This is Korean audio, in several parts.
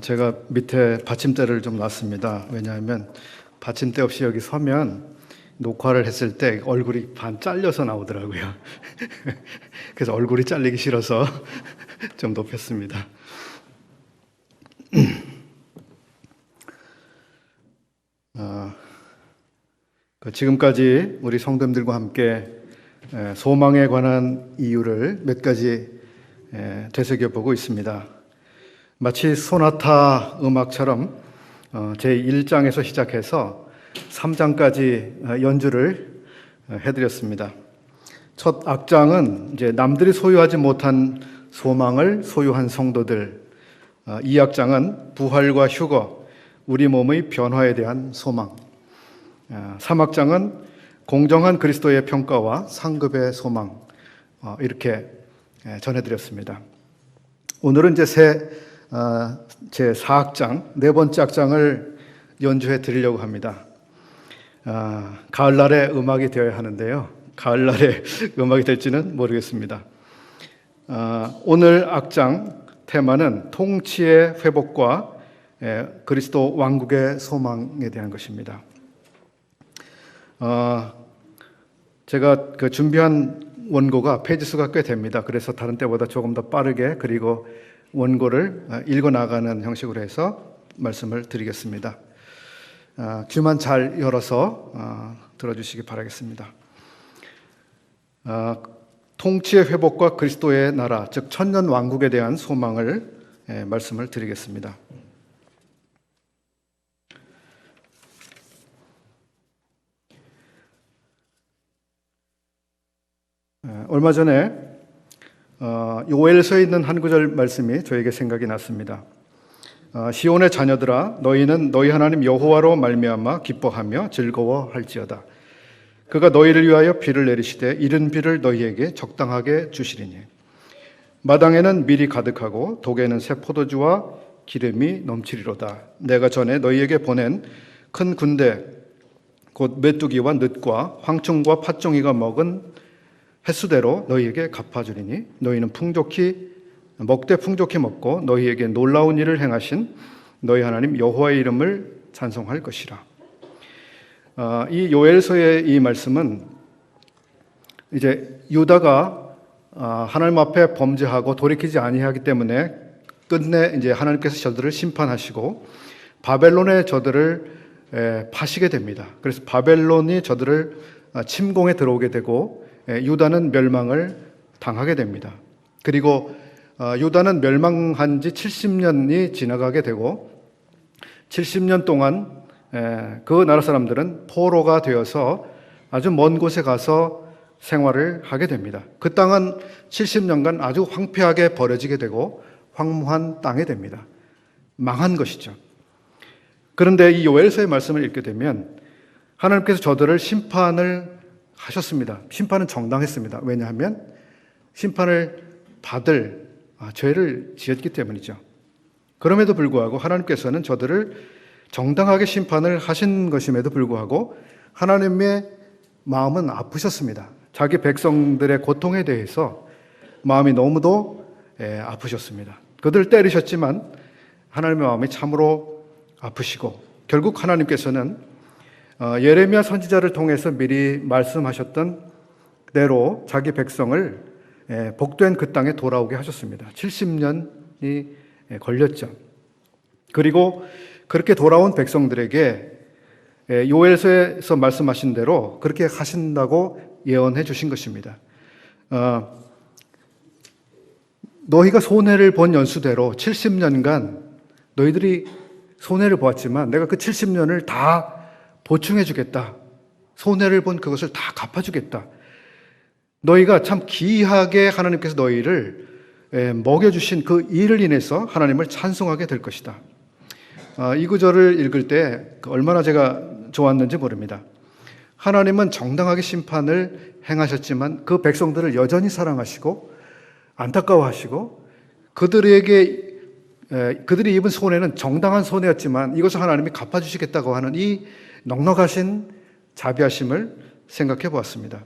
제가 밑에 받침대를 좀 놨습니다. 왜냐하면 받침대 없이 여기 서면 녹화를 했을 때 얼굴이 반 잘려서 나오더라고요. 그래서 얼굴이 잘리기 싫어서 좀 높였습니다. 지금까지 우리 성도님들과 함께 소망에 관한 이유를 몇 가지 되새겨보고 있습니다. 마치 소나타 음악처럼 제1장에서 시작해서 3장까지 연주를 해드렸습니다. 첫 악장은 이제 남들이 소유하지 못한 소망을 소유한 성도들, 2악장은 부활과 휴거, 우리 몸의 변화에 대한 소망, 3악장은 공정한 그리스도의 평가와 상급의 소망, 이렇게 전해드렸습니다. 오늘은 이제 제 4악장, 네 번째 악장을 연주해 드리려고 합니다. 가을날의 음악이 되어야 하는데요. 가을날의 음악이 될지는 모르겠습니다. 오늘 악장 테마는 통치의 회복과 그리스도 왕국의 소망에 대한 것입니다. 제가 준비한 원고가 페이지 수가 꽤 됩니다. 그래서 다른 때보다 조금 더 빠르게 그리고 원고를 읽어 나가는 형식으로 해서 말씀을 드리겠습니다. 귀만 잘 열어서 들어주시기 바라겠습니다. 통치의 회복과 그리스도의 나라, 즉 천년 왕국에 대한 소망을 말씀을 드리겠습니다. 얼마 전에 요엘서에 있는 한 구절 말씀이 저에게 생각이 났습니다. 시온의 자녀들아, 너희는 너희 하나님 여호와로 말미암아 기뻐하며 즐거워할지어다. 그가 너희를 위하여 비를 내리시되 이른 비를 너희에게 적당하게 주시리니 마당에는 밀이 가득하고 독에는 새 포도주와 기름이 넘치리로다. 내가 전에 너희에게 보낸 큰 군대 곧 메뚜기와 늑과 황충과 팥종이가 먹은 횟수대로 너희에게 갚아주리니 너희는 먹되 풍족히 먹고 너희에게 놀라운 일을 행하신 너희 하나님 여호와의 이름을 찬송할 것이라. 이 요엘서의 이 말씀은 이제 유다가 하나님 앞에 범죄하고 돌이키지 아니하기 때문에 끝내 이제 하나님께서 저들을 심판하시고 바벨론의 저들을 파시게 됩니다. 그래서 바벨론이 저들을 침공에 들어오게 되고 유다는 멸망을 당하게 됩니다. 그리고 유다는 멸망한 지 70년이 지나가게 되고 70년 동안 그 나라 사람들은 포로가 되어서 아주 먼 곳에 가서 생활을 하게 됩니다. 그 땅은 70년간 아주 황폐하게 버려지게 되고 황무한 땅이 됩니다. 망한 것이죠. 그런데 이 요엘서의 말씀을 읽게 되면 하나님께서 저들을 심판을 하셨습니다. 심판은 정당했습니다. 왜냐하면 심판을 받을 죄를 지었기 때문이죠. 그럼에도 불구하고 하나님께서는 저들을 정당하게 심판을 하신 것임에도 불구하고 하나님의 마음은 아프셨습니다. 자기 백성들의 고통에 대해서 마음이 너무도 아프셨습니다. 그들을 때리셨지만 하나님의 마음이 참으로 아프시고 결국 하나님께서는 예레미야 선지자를 통해서 미리 말씀하셨던 대로 자기 백성을 복된 그 땅에 돌아오게 하셨습니다. 70년이 걸렸죠. 그리고 그렇게 돌아온 백성들에게 요엘서에서 말씀하신 대로 그렇게 하신다고 예언해 주신 것입니다. 너희가 손해를 본 연수대로 70년간 너희들이 손해를 보았지만 내가 그 70년을 다 보충해 주겠다. 손해를 본 그것을 다 갚아주겠다. 너희가 참 기이하게 하나님께서 너희를 먹여주신 그 일을 인해서 하나님을 찬송하게 될 것이다. 이 구절을 읽을 때 얼마나 제가 좋았는지 모릅니다. 하나님은 정당하게 심판을 행하셨지만 그 백성들을 여전히 사랑하시고 안타까워하시고 그들이 입은 손해는 정당한 손해였지만 이것을 하나님이 갚아주시겠다고 하는 이 넉넉하신 자비하심을 생각해 보았습니다.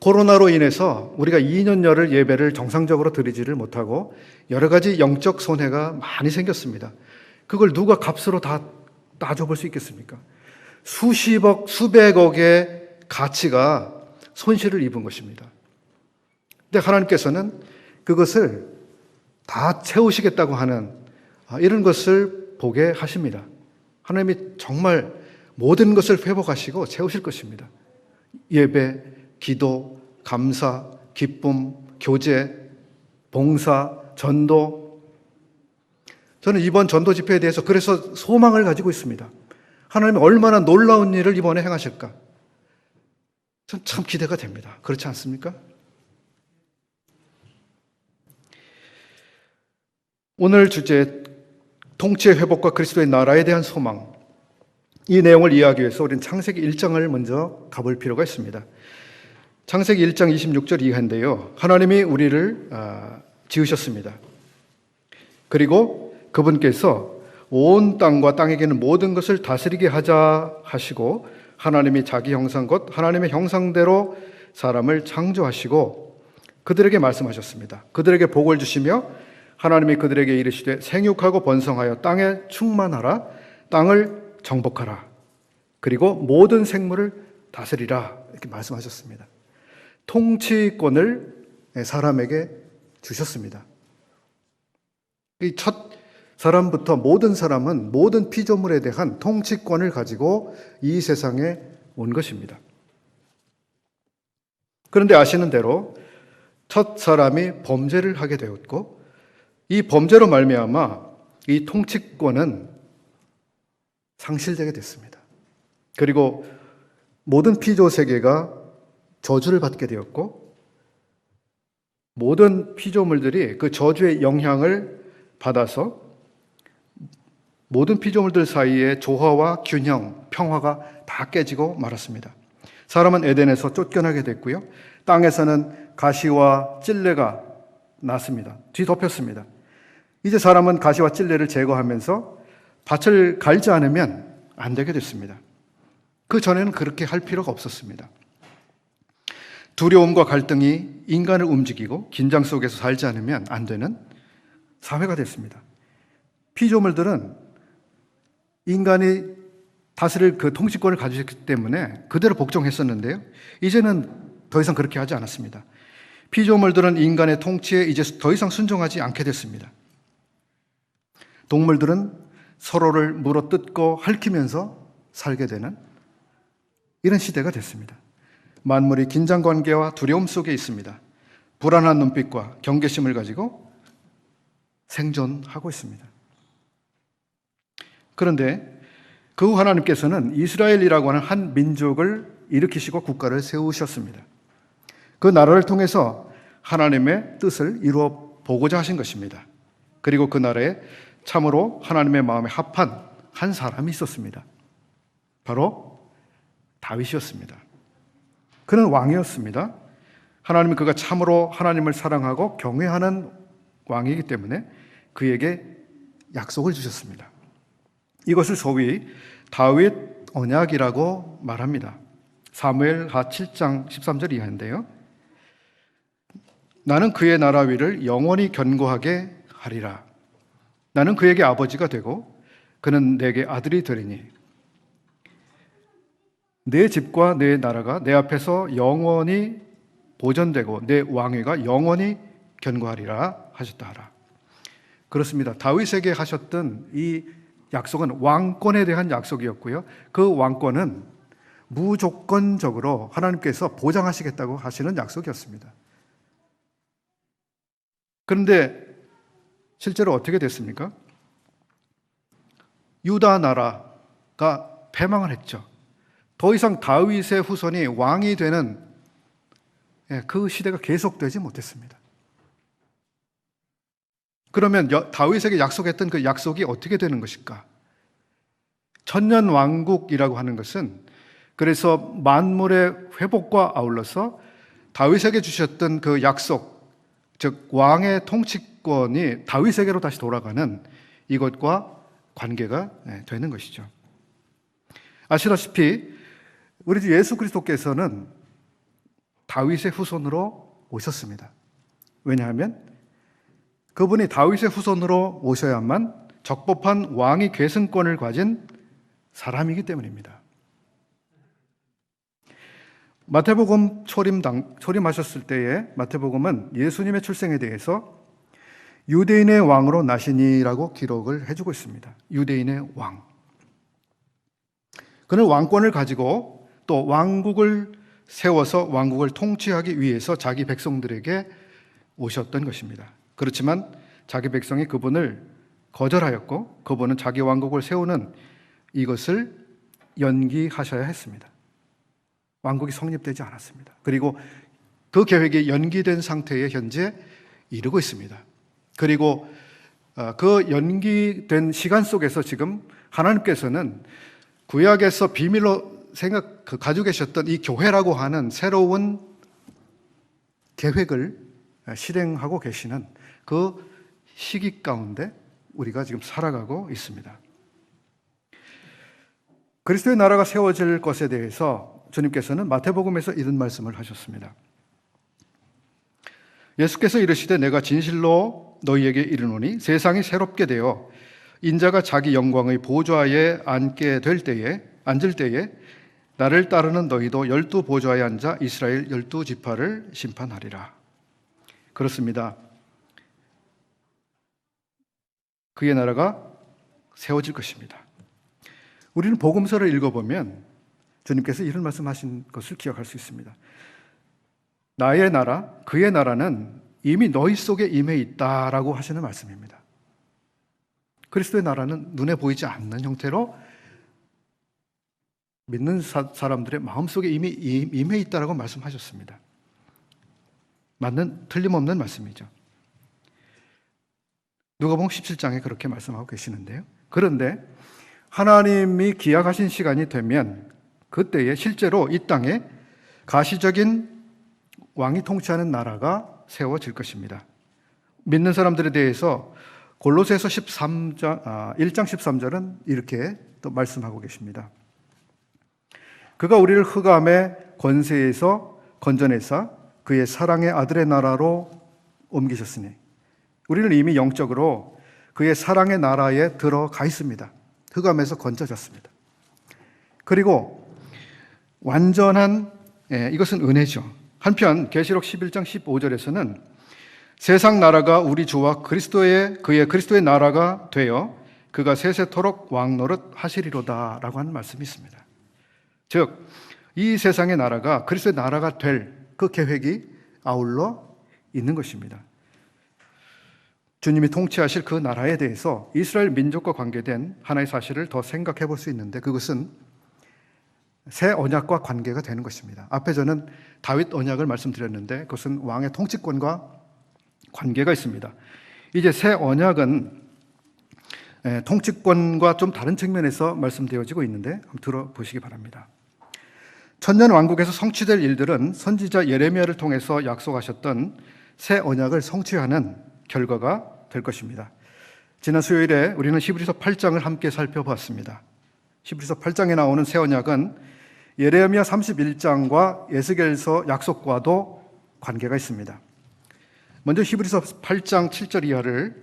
코로나로 인해서 우리가 2년여를 예배를 정상적으로 드리지를 못하고 여러 가지 영적 손해가 많이 생겼습니다. 그걸 누가 값으로 다 따져볼 수 있겠습니까? 수십억, 수백억의 가치가 손실을 입은 것입니다. 근데 하나님께서는 그것을 다 채우시겠다고 하는 이런 것을 보게 하십니다. 하나님이 정말 모든 것을 회복하시고 채우실 것입니다. 예배, 기도, 감사, 기쁨, 교제, 봉사, 전도. 저는 이번 전도 집회에 대해서 그래서 소망을 가지고 있습니다. 하나님이 얼마나 놀라운 일을 이번에 행하실까? 전 참 기대가 됩니다. 그렇지 않습니까? 오늘 주제, 통치의 회복과 그리스도의 나라에 대한 소망. 이 내용을 이해하기 위해서 우리는 창세기 1장을 먼저 가볼 필요가 있습니다. 창세기 1장 26절 이하인데요. 하나님이 우리를 지으셨습니다. 그리고 그분께서 온 땅과 땅에 있는 모든 것을 다스리게 하자 하시고 하나님이 자기 형상 곧 하나님의 형상대로 사람을 창조하시고 그들에게 말씀하셨습니다. 그들에게 복을 주시며 하나님이 그들에게 이르시되 생육하고 번성하여 땅에 충만하라 땅을 정복하라 그리고 모든 생물을 다스리라 이렇게 말씀하셨습니다. 통치권을 사람에게 주셨습니다. 이 첫 사람부터 모든 사람은 모든 피조물에 대한 통치권을 가지고 이 세상에 온 것입니다. 그런데 아시는 대로 첫 사람이 범죄를 하게 되었고 이 범죄로 말미암아 이 통치권은 상실되게 됐습니다. 그리고 모든 피조 세계가 저주를 받게 되었고 모든 피조물들이 그 저주의 영향을 받아서 모든 피조물들 사이의 조화와 균형, 평화가 다 깨지고 말았습니다. 사람은 에덴에서 쫓겨나게 됐고요. 땅에서는 가시와 찔레가 났습니다. 뒤덮였습니다. 이제 사람은 가시와 찔레를 제거하면서 밭을 갈지 않으면 안 되게 됐습니다. 그 전에는 그렇게 할 필요가 없었습니다. 두려움과 갈등이 인간을 움직이고 긴장 속에서 살지 않으면 안 되는 사회가 됐습니다. 피조물들은 인간이 다스릴 그 통치권을 가지셨기 때문에 그대로 복종했었는데요. 이제는 더 이상 그렇게 하지 않았습니다. 피조물들은 인간의 통치에 이제 더 이상 순종하지 않게 됐습니다. 동물들은 서로를 물어뜯고 핥히면서 살게 되는 이런 시대가 됐습니다. 만물이 긴장관계와 두려움 속에 있습니다. 불안한 눈빛과 경계심을 가지고 생존하고 있습니다. 그런데 그 후 하나님께서는 이스라엘이라고 하는 한 민족을 일으키시고 국가를 세우셨습니다. 그 나라를 통해서 하나님의 뜻을 이루어 보고자 하신 것입니다. 그리고 그 나라에 참으로 하나님의 마음에 합한 한 사람이 있었습니다. 바로 다윗이었습니다. 그는 왕이었습니다. 하나님은 그가 참으로 하나님을 사랑하고 경외하는 왕이기 때문에 그에게 약속을 주셨습니다. 이것을 소위 다윗 언약이라고 말합니다. 사무엘하 7장 13절 이하인데요. 나는 그의 나라 위를 영원히 견고하게 하리라. 나는 그에게 아버지가 되고 그는 내게 아들이 되리니 내 집과 내 나라가 내 앞에서 영원히 보존되고 내 왕위가 영원히 견고하리라 하셨다 하라. 그렇습니다. 다윗에게 하셨던 이 약속은 왕권에 대한 약속이었고요. 그 왕권은 무조건적으로 하나님께서 보장하시겠다고 하시는 약속이었습니다. 그런데 실제로 어떻게 됐습니까? 유다 나라가 패망을 했죠. 더 이상 다윗의 후손이 왕이 되는 그 시대가 계속되지 못했습니다. 그러면 다윗에게 약속했던 그 약속이 어떻게 되는 것일까? 천년 왕국이라고 하는 것은 그래서 만물의 회복과 아울러서 다윗에게 주셨던 그 약속, 즉 왕의 통치권이 다윗에게로 다시 돌아가는 이것과 관계가 되는 것이죠. 아시다시피 우리 주 예수 그리스도께서는 다윗의 후손으로 오셨습니다. 왜냐하면 그분이 다윗의 후손으로 오셔야만 적법한 왕위 계승권을 가진 사람이기 때문입니다. 마태복음 초림하셨을 때에 마태복음은 예수님의 출생에 대해서 유대인의 왕으로 나시니라고 기록을 해주고 있습니다. 유대인의 왕. 그는 왕권을 가지고 또 왕국을 세워서 왕국을 통치하기 위해서 자기 백성들에게 오셨던 것입니다. 그렇지만 자기 백성이 그분을 거절하였고 그분은 자기 왕국을 세우는 이것을 연기하셔야 했습니다. 왕국이 성립되지 않았습니다. 그리고 그 계획이 연기된 상태에 현재 이르고 있습니다. 그리고 그 연기된 시간 속에서 지금 하나님께서는 구약에서 비밀로 가지고 계셨던 이 교회라고 하는 새로운 계획을 실행하고 계시는 그 시기 가운데 우리가 지금 살아가고 있습니다. 그리스도의 나라가 세워질 것에 대해서 주님께서는 마태복음에서 이런 말씀을 하셨습니다. 예수께서 이르시되 내가 진실로 너희에게 이르노니 세상이 새롭게 되어 인자가 자기 영광의 보좌에 앉을 때에 나를 따르는 너희도 12 보좌에 앉아 이스라엘 12지파를 심판하리라. 그렇습니다. 그의 나라가 세워질 것입니다. 우리는 복음서를 읽어보면 주님께서 이런 말씀하신 것을 기억할 수 있습니다. 나의 나라, 그의 나라는 이미 너희 속에 임해 있다라고 하시는 말씀입니다. 그리스도의 나라는 눈에 보이지 않는 형태로 믿는 사람들의 마음속에 이미 임해 있다라고 말씀하셨습니다. 틀림없는 말씀이죠. 누가복음 17장에 그렇게 말씀하고 계시는데요. 그런데 하나님이 기약하신 시간이 되면 그때에 실제로 이 땅에 가시적인 왕이 통치하는 나라가 세워질 것입니다. 믿는 사람들에 대해서 골로새서 1장 13절은 이렇게 또 말씀하고 계십니다. 그가 우리를 흑암의 권세에서 건져내사 그의 사랑의 아들의 나라로 옮기셨으니 우리는 이미 영적으로 그의 사랑의 나라에 들어가 있습니다. 흑암에서 건져졌습니다. 그리고 완전한 이것은 은혜죠. 한편 계시록 11장 15절에서는 세상 나라가 우리 주와 그의 그리스도의 나라가 되어 그가 세세토록 왕노릇 하시리로다 라고 하는 말씀이 있습니다. 즉 이 세상의 나라가 그리스도의 나라가 될 그 계획이 아울러 있는 것입니다. 주님이 통치하실 그 나라에 대해서 이스라엘 민족과 관계된 하나의 사실을 더 생각해 볼 수 있는데 그것은 새 언약과 관계가 되는 것입니다. 앞에 저는 다윗 언약을 말씀드렸는데 그것은 왕의 통치권과 관계가 있습니다. 이제 새 언약은 통치권과 좀 다른 측면에서 말씀되어지고 있는데 한번 들어보시기 바랍니다. 천년 왕국에서 성취될 일들은 선지자 예레미야를 통해서 약속하셨던 새 언약을 성취하는 결과가 될 것입니다. 지난 수요일에 우리는 히브리서 8장을 함께 살펴봤습니다. 히브리서 8장에 나오는 새 언약은 예레미야 31장과 에스겔서 약속과도 관계가 있습니다. 먼저 히브리서 8장 7절 이하를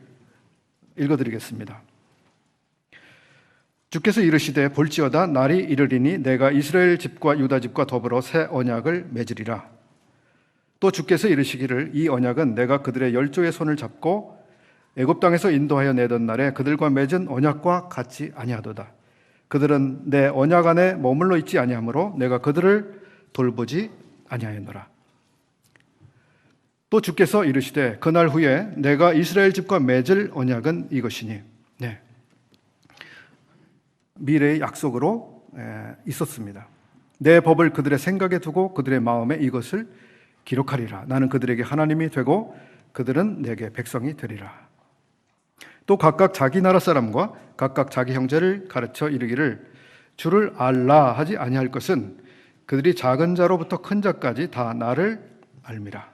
읽어드리겠습니다. 주께서 이르시되 볼지어다 날이 이르리니 내가 이스라엘 집과 유다 집과 더불어 새 언약을 맺으리라. 또 주께서 이르시기를 이 언약은 내가 그들의 열조의 손을 잡고 애굽 땅에서 인도하여 내던 날에 그들과 맺은 언약과 같지 아니하도다. 그들은 내 언약 안에 머물러 있지 아니하므로 내가 그들을 돌보지 아니하였노라. 또 주께서 이르시되 그날 후에 내가 이스라엘 집과 맺을 언약은 이것이니 미래의 약속으로 있었습니다. 내 법을 그들의 생각에 두고 그들의 마음에 이것을 기록하리라. 나는 그들에게 하나님이 되고 그들은 내게 백성이 되리라. 또 각각 자기 나라 사람과 각각 자기 형제를 가르쳐 이르기를 주를 알라 하지 아니할 것은 그들이 작은 자로부터 큰 자까지 다 나를 알미라.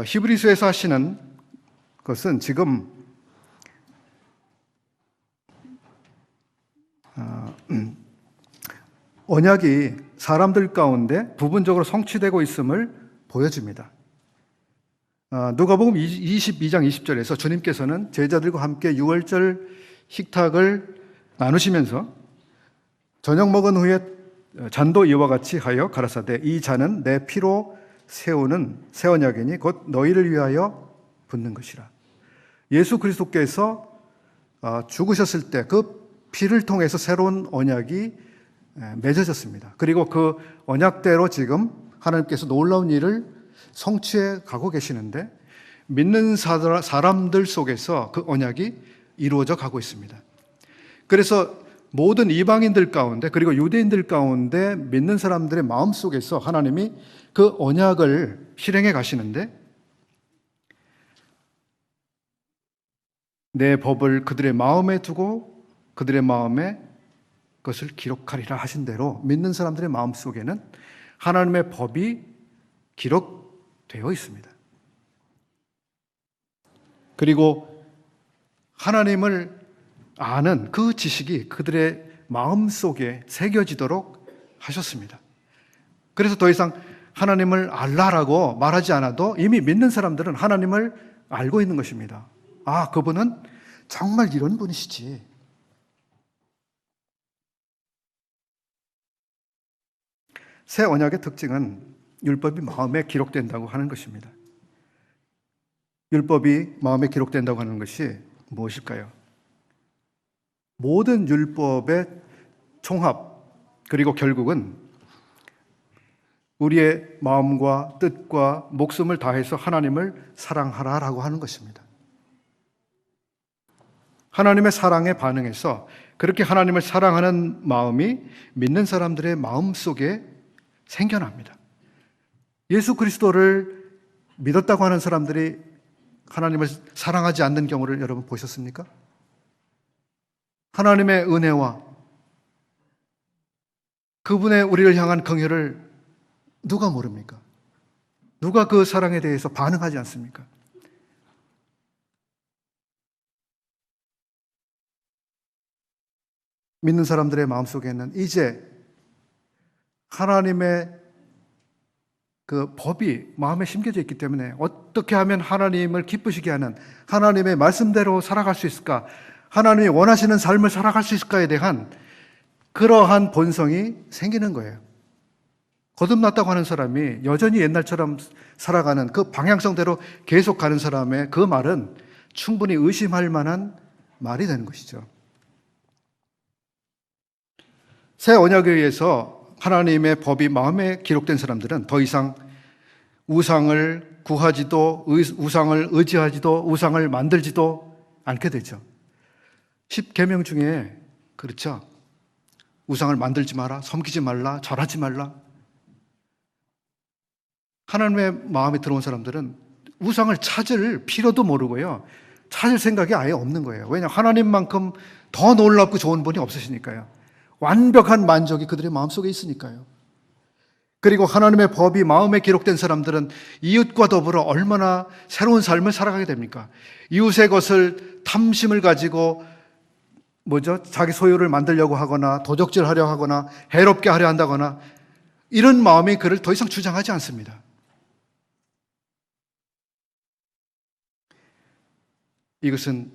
히브리서에서 하시는 것은 지금 언약이 사람들 가운데 부분적으로 성취되고 있음을 보여줍니다. 누가복음 22장 20절에서 주님께서는 제자들과 함께 유월절 식탁을 나누시면서 저녁 먹은 후에 잔도 이와 같이 하여 가라사대 이 잔은 내 피로 세우는 새 언약이니 곧 너희를 위하여 붓는 것이라. 예수 그리스도께서 죽으셨을 때 그 피를 통해서 새로운 언약이 맺어졌습니다. 그리고 그 언약대로 지금 하나님께서 놀라운 일을 성취해 가고 계시는데 믿는 사람들 속에서 그 언약이 이루어져 가고 있습니다. 그래서 모든 이방인들 가운데 그리고 유대인들 가운데 믿는 사람들의 마음 속에서 하나님이 그 언약을 실행해 가시는데 내 법을 그들의 마음에 두고 그들의 마음에 그것을 기록하리라 하신 대로 믿는 사람들의 마음 속에는 하나님의 법이 기록되어 있습니다. 그리고 하나님을 아는 그 지식이 그들의 마음 속에 새겨지도록 하셨습니다. 그래서 더 이상 하나님을 알라라고 말하지 않아도 이미 믿는 사람들은 하나님을 알고 있는 것입니다. 아, 그분은 정말 이런 분이시지. 새 언약의 특징은 율법이 마음에 기록된다고 하는 것입니다. 율법이 마음에 기록된다고 하는 것이 무엇일까요? 모든 율법의 총합, 그리고 결국은 우리의 마음과 뜻과 목숨을 다해서 하나님을 사랑하라라고 하는 것입니다. 하나님의 사랑에 반응해서 그렇게 하나님을 사랑하는 마음이 믿는 사람들의 마음 속에 생겨납니다. 예수 그리스도를 믿었다고 하는 사람들이 하나님을 사랑하지 않는 경우를 여러분 보셨습니까? 하나님의 은혜와 그분의 우리를 향한 긍휼을 누가 모릅니까? 누가 그 사랑에 대해서 반응하지 않습니까? 믿는 사람들의 마음속에는 이제 하나님의 그 법이 마음에 심겨져 있기 때문에 어떻게 하면 하나님을 기쁘시게 하는 하나님의 말씀대로 살아갈 수 있을까? 하나님이 원하시는 삶을 살아갈 수 있을까에 대한 그러한 본성이 생기는 거예요. 거듭났다고 하는 사람이 여전히 옛날처럼 살아가는 그 방향성대로 계속 가는 사람의 그 말은 충분히 의심할 만한 말이 되는 것이죠. 새 언약에 의해서 하나님의 법이 마음에 기록된 사람들은 더 이상 우상을 구하지도 우상을 의지하지도 우상을 만들지도 않게 되죠. 10계명 중에 그렇죠. 우상을 만들지 마라, 섬기지 말라, 절하지 말라. 하나님의 마음에 들어온 사람들은 우상을 찾을 필요도 모르고요. 찾을 생각이 아예 없는 거예요. 왜냐하면 하나님만큼 더 놀랍고 좋은 분이 없으시니까요. 완벽한 만족이 그들의 마음속에 있으니까요. 그리고 하나님의 법이 마음에 기록된 사람들은 이웃과 더불어 얼마나 새로운 삶을 살아가게 됩니까? 이웃의 것을 탐심을 가지고 자기 소유를 만들려고 하거나 도적질하려 하거나 해롭게 하려 한다거나 이런 마음이 그를 더 이상 주장하지 않습니다. 이것은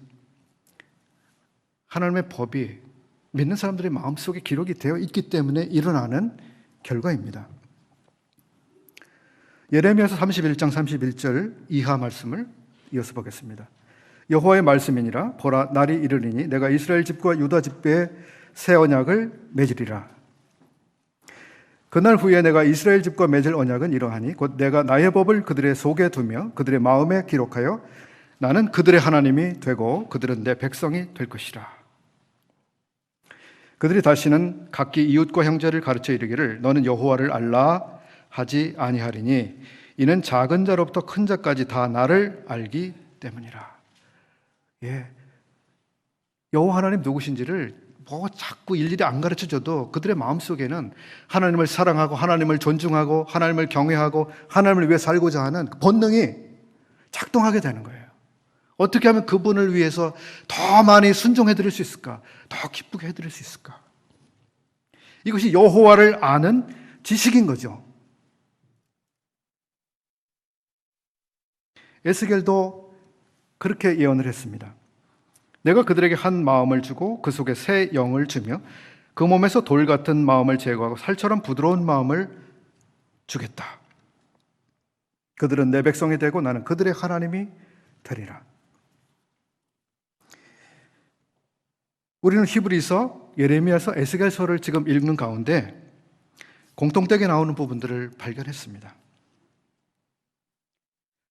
하나님의 법이 믿는 사람들의 마음속에 기록이 되어 있기 때문에 일어나는 결과입니다. 예레미야서 31장 31절 이하 말씀을 이어서 보겠습니다. 여호와의 말씀이니라 보라 날이 이르리니 내가 이스라엘 집과 유다 집에 새 언약을 맺으리라. 그날 후에 내가 이스라엘 집과 맺을 언약은 이러하니 곧 내가 나의 법을 그들의 속에 두며 그들의 마음에 기록하여 나는 그들의 하나님이 되고 그들은 내 백성이 될 것이라. 그들이 다시는 각기 이웃과 형제를 가르쳐 이르기를 너는 여호와를 알라 하지 아니하리니 이는 작은 자로부터 큰 자까지 다 나를 알기 때문이라. 여호와 하나님 누구신지를 자꾸 일일이 안 가르쳐줘도 그들의 마음속에는 하나님을 사랑하고 하나님을 존중하고 하나님을 경외하고 하나님을 위해 살고자 하는 본능이 작동하게 되는 거예요. 어떻게 하면 그분을 위해서 더 많이 순종해 드릴 수 있을까? 더 기쁘게 해드릴 수 있을까? 이것이 여호와를 아는 지식인 거죠. 에스겔도 그렇게 예언을 했습니다. 내가 그들에게 한 마음을 주고 그 속에 새 영을 주며 그 몸에서 돌 같은 마음을 제거하고 살처럼 부드러운 마음을 주겠다. 그들은 내 백성이 되고 나는 그들의 하나님이 되리라. 우리는 히브리서, 예레미야서, 에스겔서를 지금 읽는 가운데 공통되게 나오는 부분들을 발견했습니다.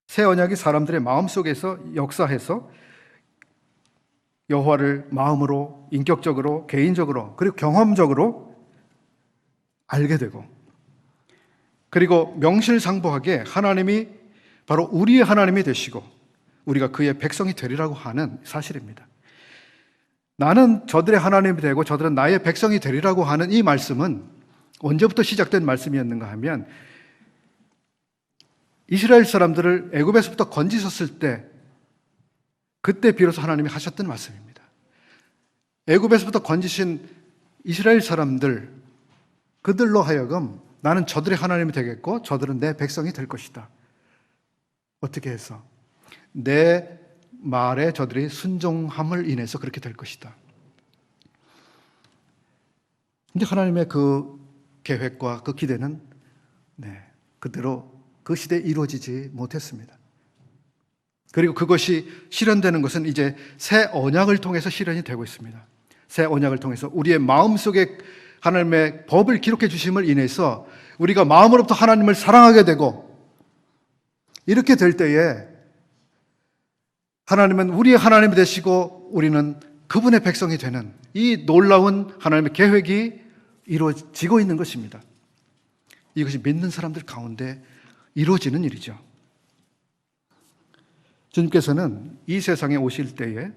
새 언약이 사람들의 마음속에서 역사해서 여호와를 마음으로, 인격적으로, 개인적으로, 그리고 경험적으로 알게 되고, 그리고 명실상부하게 하나님이 바로 우리의 하나님이 되시고 우리가 그의 백성이 되리라고 하는 사실입니다. 나는 저들의 하나님이 되고 저들은 나의 백성이 되리라고 하는 이 말씀은 언제부터 시작된 말씀이었는가 하면 이스라엘 사람들을 애굽에서부터 건지셨을 때 그때 비로소 하나님이 하셨던 말씀입니다. 애굽에서부터 건지신 이스라엘 사람들, 그들로 하여금 나는 저들의 하나님이 되겠고 저들은 내 백성이 될 것이다. 어떻게 해서? 내 말에 저들이 순종함을 인해서 그렇게 될 것이다. 근데 하나님의 그 계획과 그 기대는 그대로 그 시대에 이루어지지 못했습니다. 그리고 그것이 실현되는 것은 이제 새 언약을 통해서 실현이 되고 있습니다. 새 언약을 통해서 우리의 마음속에 하나님의 법을 기록해 주심을 인해서 우리가 마음으로부터 하나님을 사랑하게 되고, 이렇게 될 때에 하나님은 우리의 하나님이 되시고 우리는 그분의 백성이 되는 이 놀라운 하나님의 계획이 이루어지고 있는 것입니다. 이것이 믿는 사람들 가운데 이루어지는 일이죠. 주님께서는 이 세상에 오실 때에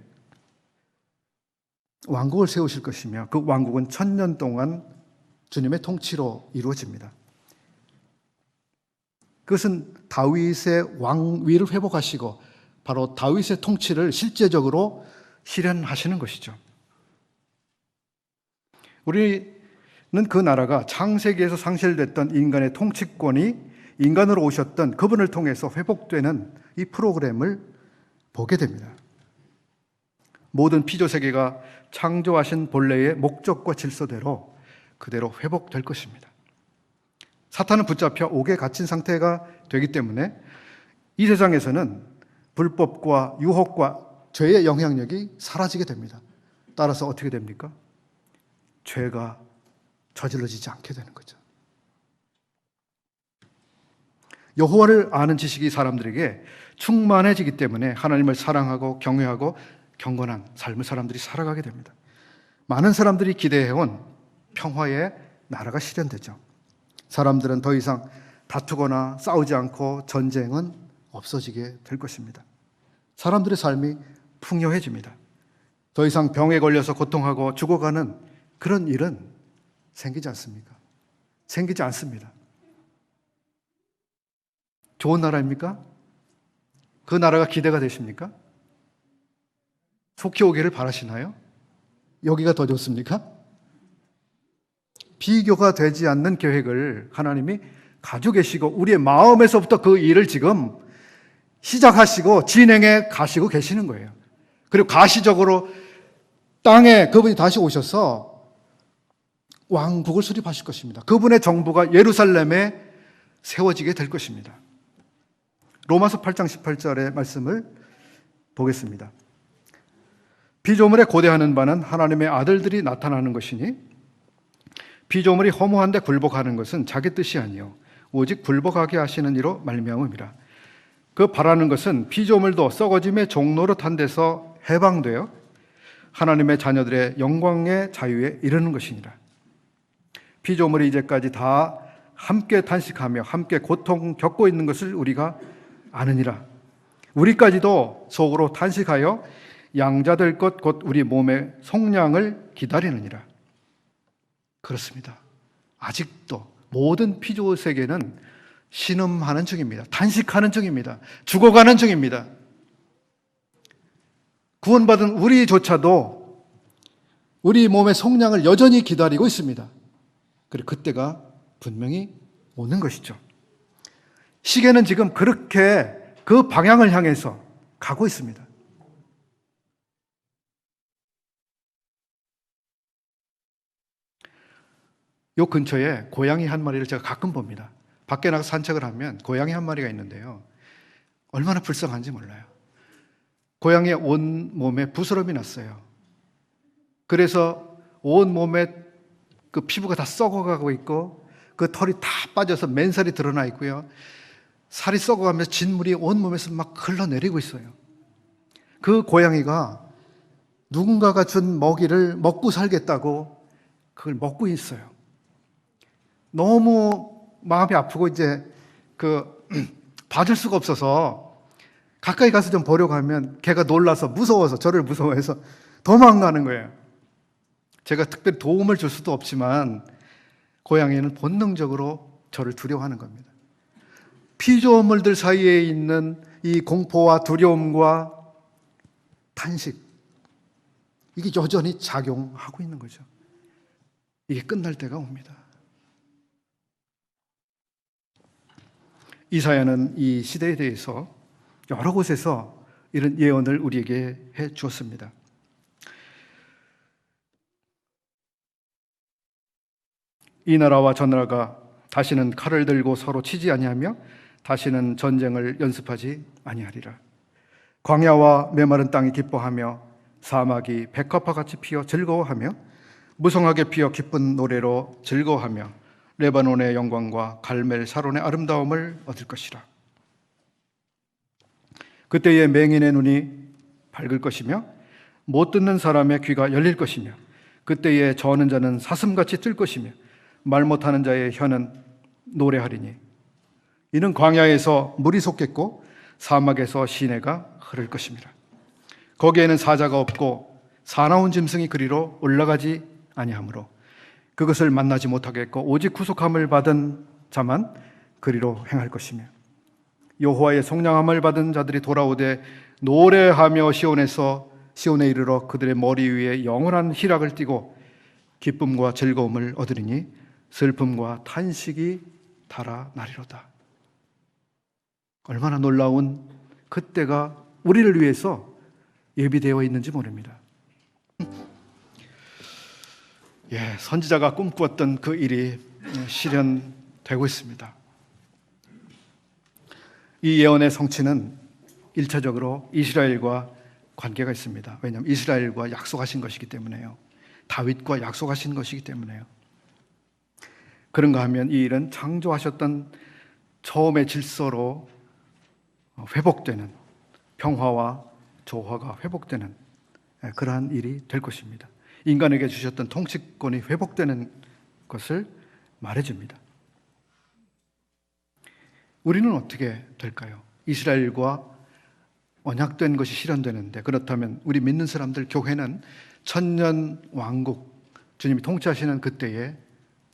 왕국을 세우실 것이며 그 왕국은 1000년 동안 주님의 통치로 이루어집니다. 그것은 다윗의 왕위를 회복하시고 바로 다윗의 통치를 실제적으로 실현하시는 것이죠. 우리는 그 나라가 창세기에서 상실됐던 인간의 통치권이 인간으로 오셨던 그분을 통해서 회복되는 이 프로그램을 보게 됩니다. 모든 피조세계가 창조하신 본래의 목적과 질서대로 그대로 회복될 것입니다. 사탄은 붙잡혀 옥에 갇힌 상태가 되기 때문에 이 세상에서는 불법과 유혹과 죄의 영향력이 사라지게 됩니다. 따라서 어떻게 됩니까? 죄가 저질러지지 않게 되는 거죠. 여호와를 아는 지식이 사람들에게 충만해지기 때문에 하나님을 사랑하고 경외하고 경건한 삶을 사람들이 살아가게 됩니다. 많은 사람들이 기대해온 평화의 나라가 실현되죠. 사람들은 더 이상 다투거나 싸우지 않고 전쟁은 없어지게 될 것입니다. 사람들의 삶이 풍요해집니다. 더 이상 병에 걸려서 고통하고 죽어가는 그런 일은 생기지 않습니까? 생기지 않습니다. 좋은 나라입니까? 그 나라가 기대가 되십니까? 속히 오기를 바라시나요? 여기가 더 좋습니까? 비교가 되지 않는 계획을 하나님이 가지고 계시고 우리의 마음에서부터 그 일을 지금 시작하시고 진행해 가시고 계시는 거예요. 그리고 가시적으로 땅에 그분이 다시 오셔서 왕국을 수립하실 것입니다. 그분의 정부가 예루살렘에 세워지게 될 것입니다. 로마서 8장 18절의 말씀을 보겠습니다. 피조물에 고대하는 바는 하나님의 아들들이 나타나는 것이니 피조물이 허무한데 굴복하는 것은 자기 뜻이 아니요 오직 굴복하게 하시는 이로 말미암음이라. 그 바라는 것은 피조물도 썩어짐의 종노릇한 데서 해방되어 하나님의 자녀들의 영광의 자유에 이르는 것이니라. 피조물이 이제까지 다 함께 탄식하며 함께 고통 겪고 있는 것을 우리가 아느니라. 우리까지도 속으로 탄식하여 양자될 것 곧 우리 몸의 속량을 기다리느니라. 그렇습니다. 아직도 모든 피조 세계는 신음하는 중입니다. 탄식하는 중입니다. 죽어가는 중입니다. 구원받은 우리조차도 우리 몸의 속량을 여전히 기다리고 있습니다. 그리고 그때가 분명히 오는 것이죠. 시계는 지금 그렇게 그 방향을 향해서 가고 있습니다. 요 근처에 고양이 한 마리를 제가 가끔 봅니다. 밖에 나가 산책을 하면 고양이 한 마리가 있는데요. 얼마나 불쌍한지 몰라요. 고양이의 온 몸에 부스럼이 났어요. 그래서 온 몸에 그 피부가 다 썩어가고 있고 그 털이 다 빠져서 맨살이 드러나 있고요. 살이 썩어가면서 진물이 온 몸에서 막 흘러내리고 있어요. 그 고양이가 누군가가 준 먹이를 먹고 살겠다고 그걸 먹고 있어요. 너무 마음이 아프고 이제 봐줄 수가 없어서 가까이 가서 좀 보려고 하면 걔가 놀라서 무서워서 저를 무서워해서 도망가는 거예요. 제가 특별히 도움을 줄 수도 없지만 고양이는 본능적으로 저를 두려워하는 겁니다. 피조물들 사이에 있는 이 공포와 두려움과 탄식, 이게 여전히 작용하고 있는 거죠. 이게 끝날 때가 옵니다. 이사야는 이 시대에 대해서 여러 곳에서 이런 예언을 우리에게 해 주었습니다. 이 나라와 저 나라가 다시는 칼을 들고 서로 치지 아니하며 다시는 전쟁을 연습하지 아니하리라. 광야와 메마른 땅이 기뻐하며 사막이 백합화 같이 피어 즐거워하며 무성하게 피어 기쁜 노래로 즐거워하며 레바논의 영광과 갈멜 사론의 아름다움을 얻을 것이라. 그때의 맹인의 눈이 밝을 것이며 못 듣는 사람의 귀가 열릴 것이며 그때의 저는 자는 사슴같이 뜰 것이며 말 못하는 자의 혀는 노래하리니 이는 광야에서 물이 솟겠고 사막에서 시내가 흐를 것입니다. 거기에는 사자가 없고 사나운 짐승이 그리로 올라가지 아니하므로 그것을 만나지 못하겠고 오직 구속함을 받은 자만 그리로 행할 것이며 여호와의 속량함을 받은 자들이 돌아오되 노래하며 시온에 이르러 그들의 머리 위에 영원한 희락을 띠고 기쁨과 즐거움을 얻으리니 슬픔과 탄식이 달아나리로다. 얼마나 놀라운 그때가 우리를 위해서 예비되어 있는지 모릅니다. 선지자가 꿈꾸었던 그 일이 실현되고 있습니다. 이 예언의 성취는 1차적으로 이스라엘과 관계가 있습니다. 왜냐하면 이스라엘과 약속하신 것이기 때문에요. 다윗과 약속하신 것이기 때문에요. 그런가 하면 이 일은 창조하셨던 처음의 질서로 회복되는, 평화와 조화가 회복되는 그러한 일이 될 것입니다. 인간에게 주셨던 통치권이 회복되는 것을 말해줍니다. 우리는 어떻게 될까요? 이스라엘과 언약된 것이 실현되는데, 그렇다면 우리 믿는 사람들, 교회는 천년 왕국, 주님이 통치하시는 그때에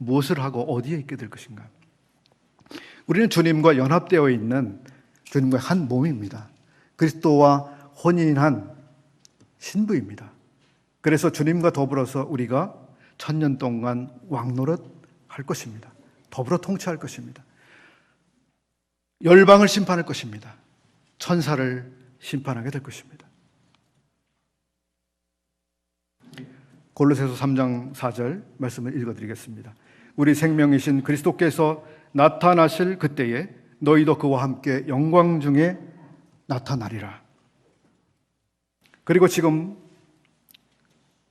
무엇을 하고 어디에 있게 될 것인가? 우리는 주님과 연합되어 있는 주님과 한 몸입니다. 그리스도와 혼인한 신부입니다. 그래서 주님과 더불어서 우리가 천년 동안 왕노릇 할 것입니다. 더불어 통치할 것입니다. 열방을 심판할 것입니다. 천사를 심판하게 될 것입니다. 골로새서 3장 4절 말씀을 읽어드리겠습니다. 우리 생명이신 그리스도께서 나타나실 그때에 너희도 그와 함께 영광 중에 나타나리라. 그리고 지금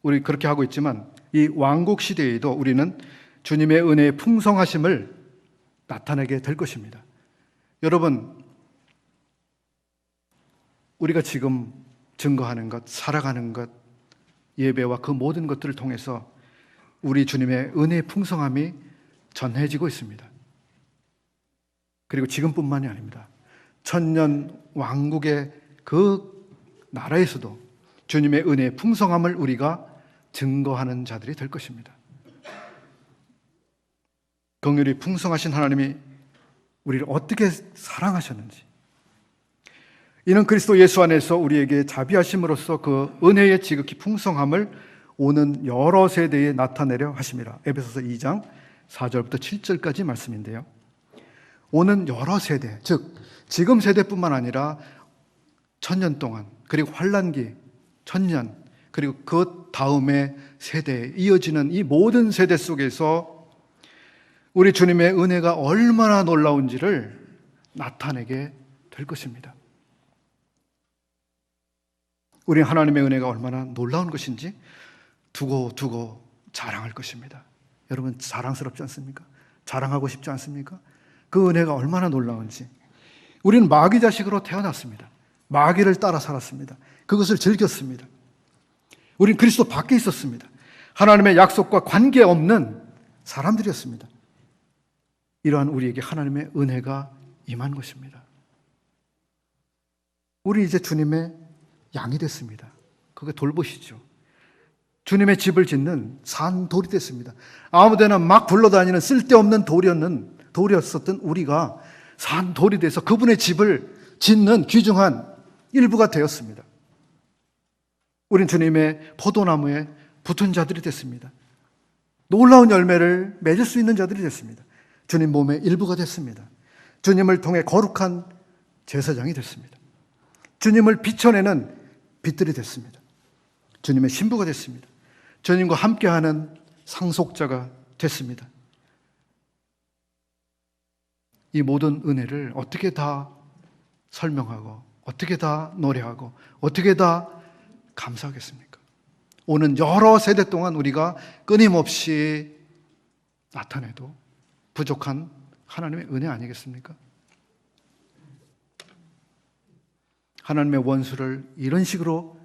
우리 그렇게 하고 있지만 이 왕국 시대에도 우리는 주님의 은혜의 풍성하심을 나타내게 될 것입니다. 여러분, 우리가 지금 증거하는 것, 살아가는 것, 예배와 그 모든 것들을 통해서 우리 주님의 은혜의 풍성함이 전해지고 있습니다. 그리고 지금뿐만이 아닙니다. 천년 왕국의 그 나라에서도 주님의 은혜의 풍성함을 우리가 증거하는 자들이 될 것입니다. 긍휼이 풍성하신 하나님이 우리를 어떻게 사랑하셨는지, 이는 그리스도 예수 안에서 우리에게 자비하심으로써 그 은혜의 지극히 풍성함을 오는 여러 세대에 나타내려 하심이라. 에베소서 2장 4절부터 7절까지 말씀인데요. 오는 여러 세대, 즉 지금 세대뿐만 아니라 천년 동안, 그리고 환란기, 천년, 그리고 그 다음의 세대에 이어지는 이 모든 세대 속에서 우리 주님의 은혜가 얼마나 놀라운지를 나타내게 될 것입니다. 우리 하나님의 은혜가 얼마나 놀라운 것인지 두고 자랑할 것입니다. 여러분 자랑스럽지 않습니까? 자랑하고 싶지 않습니까? 그 은혜가 얼마나 놀라운지. 우리는 마귀 자식으로 태어났습니다. 마귀를 따라 살았습니다. 그것을 즐겼습니다. 우리는 그리스도 밖에 있었습니다. 하나님의 약속과 관계없는 사람들이었습니다. 이러한 우리에게 하나님의 은혜가 임한 것입니다. 우리 이제 주님의 양이 됐습니다. 그게 돌보시죠. 주님의 집을 짓는 산돌이 됐습니다. 아무데나 막 굴러다니는 쓸데없는 돌이었었던 우리가 산돌이 돼서 그분의 집을 짓는 귀중한 일부가 되었습니다. 우린 주님의 포도나무에 붙은 자들이 됐습니다. 놀라운 열매를 맺을 수 있는 자들이 됐습니다. 주님 몸의 일부가 됐습니다. 주님을 통해 거룩한 제사장이 됐습니다. 주님을 비춰내는 빛들이 됐습니다. 주님의 신부가 됐습니다. 주님과 함께하는 상속자가 됐습니다. 이 모든 은혜를 어떻게 다 설명하고 어떻게 다 노래하고 어떻게 다 감사하겠습니까? 오는 여러 세대 동안 우리가 끊임없이 나타내도 부족한 하나님의 은혜 아니겠습니까? 하나님의 원수를 이런 식으로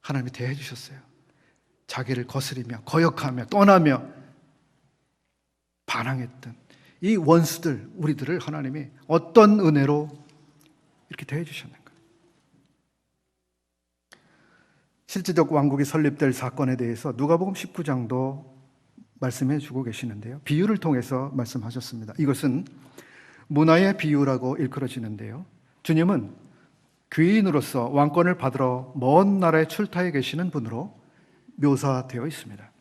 하나님이 대해 주셨어요. 자기를 거스리며 거역하며 떠나며 반항했던 이 원수들, 우리들을 하나님이 어떤 은혜로 이렇게 대해 주셨는가? 실제적 왕국이 설립될 사건에 대해서 누가복음 19장도 말씀해 주고 계시는데요. 비유를 통해서 말씀하셨습니다. 이것은 문화의 비유라고 일컬어지는데요. 주님은 귀인으로서 왕권을 받으러 먼 나라에 출타해 계시는 분으로 묘사되어 있습니다.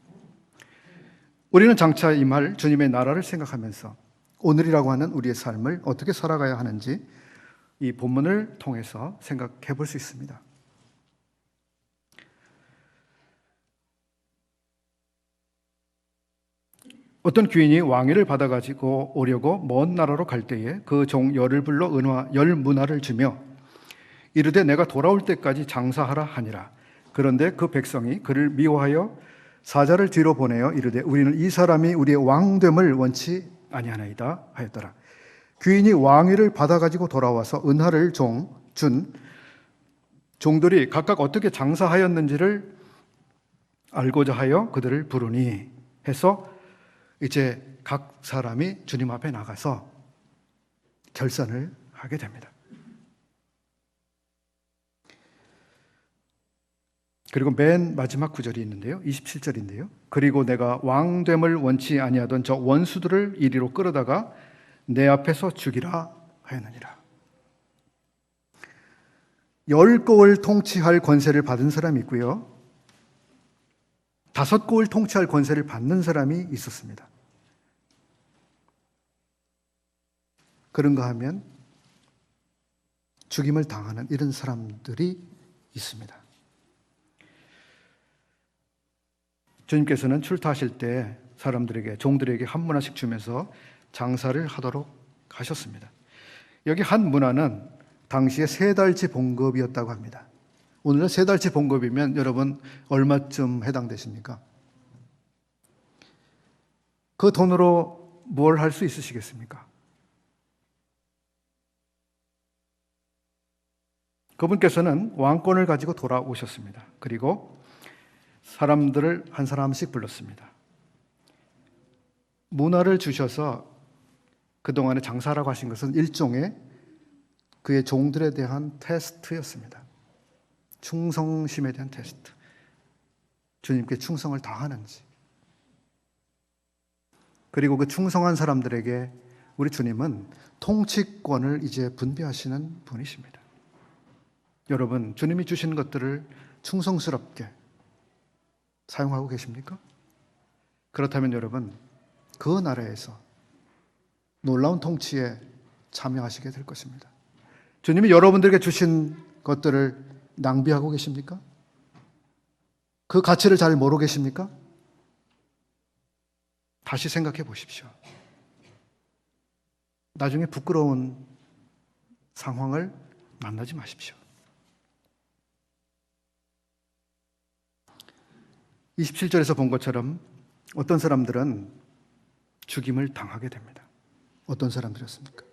우리는 장차 임할 주님의 나라를 생각하면서 오늘이라고 하는 우리의 삶을 어떻게 살아가야 하는지 이 본문을 통해서 생각해 볼 수 있습니다. 어떤 귀인이 왕위를 받아가지고 오려고 먼 나라로 갈 때에 그 종 열을 불러 은화 열 문화를 주며 이르되 내가 돌아올 때까지 장사하라 하니라. 그런데 그 백성이 그를 미워하여 사자를 뒤로 보내어 이르되 우리는 이 사람이 우리의 왕됨을 원치 아니하나이다 하였더라. 귀인이 왕위를 받아가지고 돌아와서 은하를 준 종들이 각각 어떻게 장사하였는지를 알고자 하여 그들을 부르니 해서 이제 각 사람이 주님 앞에 나가서 결산을 하게 됩니다. 그리고 맨 마지막 구절이 있는데요. 27절인데요. 그리고 내가 왕됨을 원치 아니하던 저 원수들을 이리로 끌어다가 내 앞에서 죽이라 하였느니라. 10고을 통치할 권세를 받은 사람이 있고요. 5고을 통치할 권세를 받는 사람이 있었습니다. 그런가 하면 죽임을 당하는 이런 사람들이 있습니다. 주님께서는 출타하실 때 사람들에게, 종들에게 한 문화씩 주면서 장사를 하도록 하셨습니다. 여기 한 문화는 당시에 3달치 봉급이었다고 합니다. 오늘은 3달치 봉급이면 여러분 얼마쯤 해당되십니까? 그 돈으로 뭘 할 수 있으시겠습니까? 그분께서는 왕권을 가지고 돌아오셨습니다. 그리고 사람들을 한 사람씩 불렀습니다. 문화를 주셔서 그동안에 장사라고 하신 것은 일종의 그의 종들에 대한 테스트였습니다. 충성심에 대한 테스트. 주님께 충성을 다하는지. 그리고 그 충성한 사람들에게 우리 주님은 통치권을 이제 분배하시는 분이십니다. 여러분, 주님이 주신 것들을 충성스럽게 사용하고 계십니까? 그렇다면 여러분, 그 나라에서 놀라운 통치에 참여하시게 될 것입니다. 주님이 여러분들에게 주신 것들을 낭비하고 계십니까? 그 가치를 잘 모르고 계십니까? 다시 생각해 보십시오. 나중에 부끄러운 상황을 만나지 마십시오. 27절에서 본 것처럼 어떤 사람들은 죽임을 당하게 됩니다. 어떤 사람들이었습니까?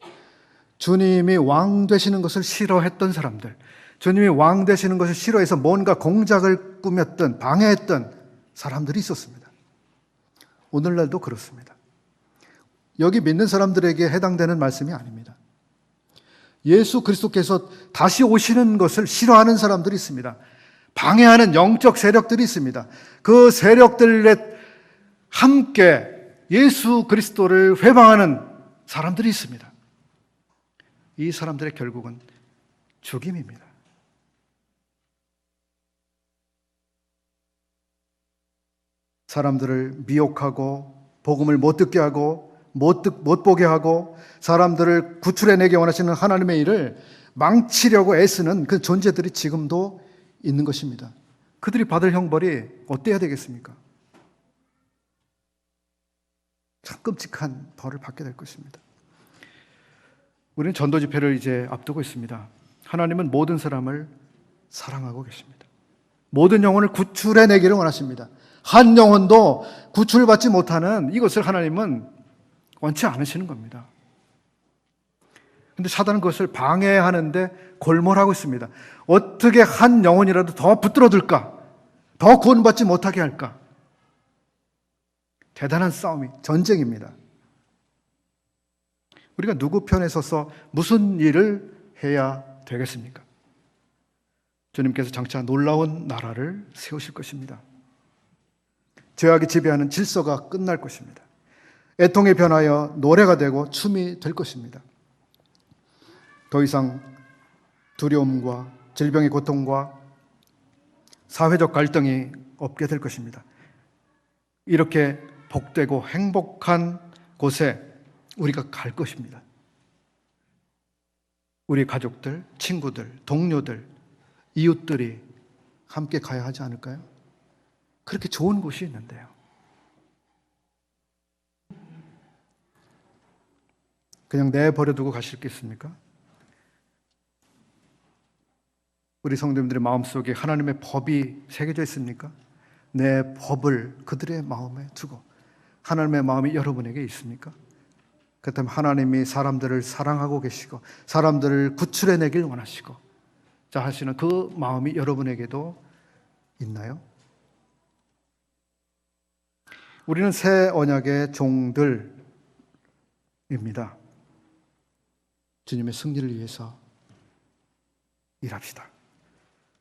주님이 왕 되시는 것을 싫어했던 사람들, 주님이 왕 되시는 것을 싫어해서 뭔가 공작을 꾸몄던, 방해했던 사람들이 있었습니다. 오늘날도 그렇습니다. 여기 믿는 사람들에게 해당되는 말씀이 아닙니다. 예수 그리스도께서 다시 오시는 것을 싫어하는 사람들이 있습니다. 방해하는 영적 세력들이 있습니다. 그 세력들에 함께 예수 그리스도를 회방하는 사람들이 있습니다. 이 사람들의 결국은 죽임입니다. 사람들을 미혹하고 복음을 못 듣게 하고 못 보게 하고 사람들을 구출해내기 원하시는 하나님의 일을 망치려고 애쓰는 그 존재들이 지금도 있는 것입니다. 그들이 받을 형벌이 어때야 되겠습니까? 참 끔찍한 벌을 받게 될 것입니다. 우리는 전도 집회를 이제 앞두고 있습니다. 하나님은 모든 사람을 사랑하고 계십니다. 모든 영혼을 구출해내기를 원하십니다. 한 영혼도 구출받지 못하는 이것을 하나님은 원치 않으시는 겁니다. 그런데 사단은 그것을 방해하는데 골몰하고 있습니다. 어떻게 한 영혼이라도 더 붙들어둘까? 더 구원받지 못하게 할까? 대단한 싸움이, 전쟁입니다. 우리가 누구 편에 서서 무슨 일을 해야 되겠습니까? 주님께서 장차 놀라운 나라를 세우실 것입니다. 죄악이 지배하는 질서가 끝날 것입니다. 애통에 변하여 노래가 되고 춤이 될 것입니다. 더 이상 두려움과 질병의 고통과 사회적 갈등이 없게 될 것입니다. 이렇게 복되고 행복한 곳에 우리가 갈 것입니다. 우리 가족들, 친구들, 동료들, 이웃들이 함께 가야 하지 않을까요? 그렇게 좋은 곳이 있는데요. 그냥 내버려두고 가실 게 있습니까? 우리 성도님들의 마음속에 하나님의 법이 새겨져 있습니까? 내 법을 그들의 마음에 두고 하나님의 마음이 여러분에게 있습니까? 그렇다면 하나님이 사람들을 사랑하고 계시고 사람들을 구출해내길 원하시고 자 하시는 그 마음이 여러분에게도 있나요? 우리는 새 언약의 종들입니다. 주님의 승리를 위해서 일합시다.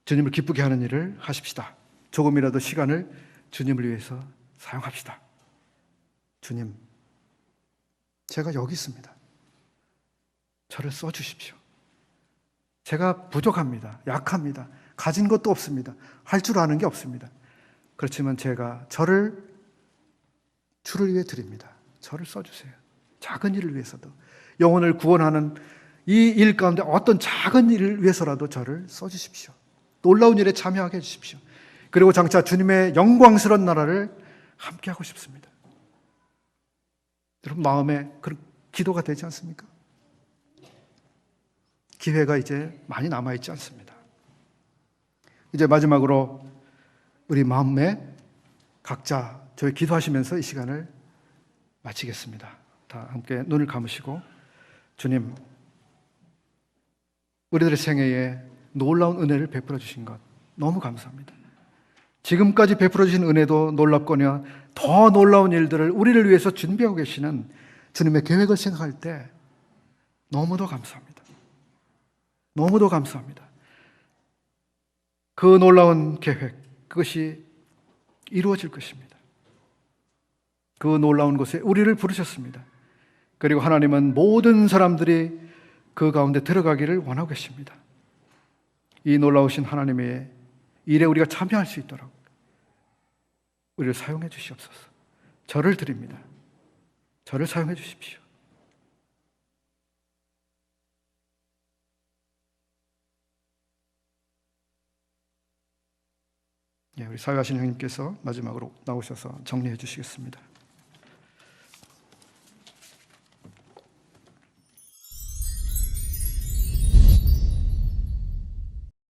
주님을 기쁘게 하는 일을 하십시다. 조금이라도 시간을 주님을 위해서 사용합시다. 주님, 제가 여기 있습니다. 저를 써주십시오. 제가 부족합니다. 약합니다. 가진 것도 없습니다. 할 줄 아는 게 없습니다. 그렇지만 제가 주를 위해 드립니다. 저를 써주세요. 작은 일을 위해서도 영혼을 구원하는 이 일 가운데 어떤 작은 일을 위해서라도 저를 써주십시오. 놀라운 일에 참여하게 해주십시오. 그리고 장차 주님의 영광스러운 나라를 함께하고 싶습니다. 여러분 마음에 그런 기도가 되지 않습니까? 기회가 이제 많이 남아있지 않습니다. 이제 마지막으로 우리 마음에 각자 저희 기도하시면서 이 시간을 마치겠습니다. 다 함께 눈을 감으시고 주님, 우리들의 생애에 놀라운 은혜를 베풀어 주신 것 너무 감사합니다. 지금까지 베풀어 주신 은혜도 놀랍거니와 더 놀라운 일들을 우리를 위해서 준비하고 계시는 주님의 계획을 생각할 때 너무도 감사합니다. 너무도 감사합니다. 그 놀라운 계획, 그것이 이루어질 것입니다. 그 놀라운 곳에 우리를 부르셨습니다. 그리고 하나님은 모든 사람들이 그 가운데 들어가기를 원하고 계십니다. 이 놀라우신 하나님의 일에 우리가 참여할 수 있도록 우리를 사용해 주시옵소서. 저를 드립니다. 저를 사용해 주십시오. 우리 사회하신 형님께서 마지막으로 나오셔서 정리해 주시겠습니다.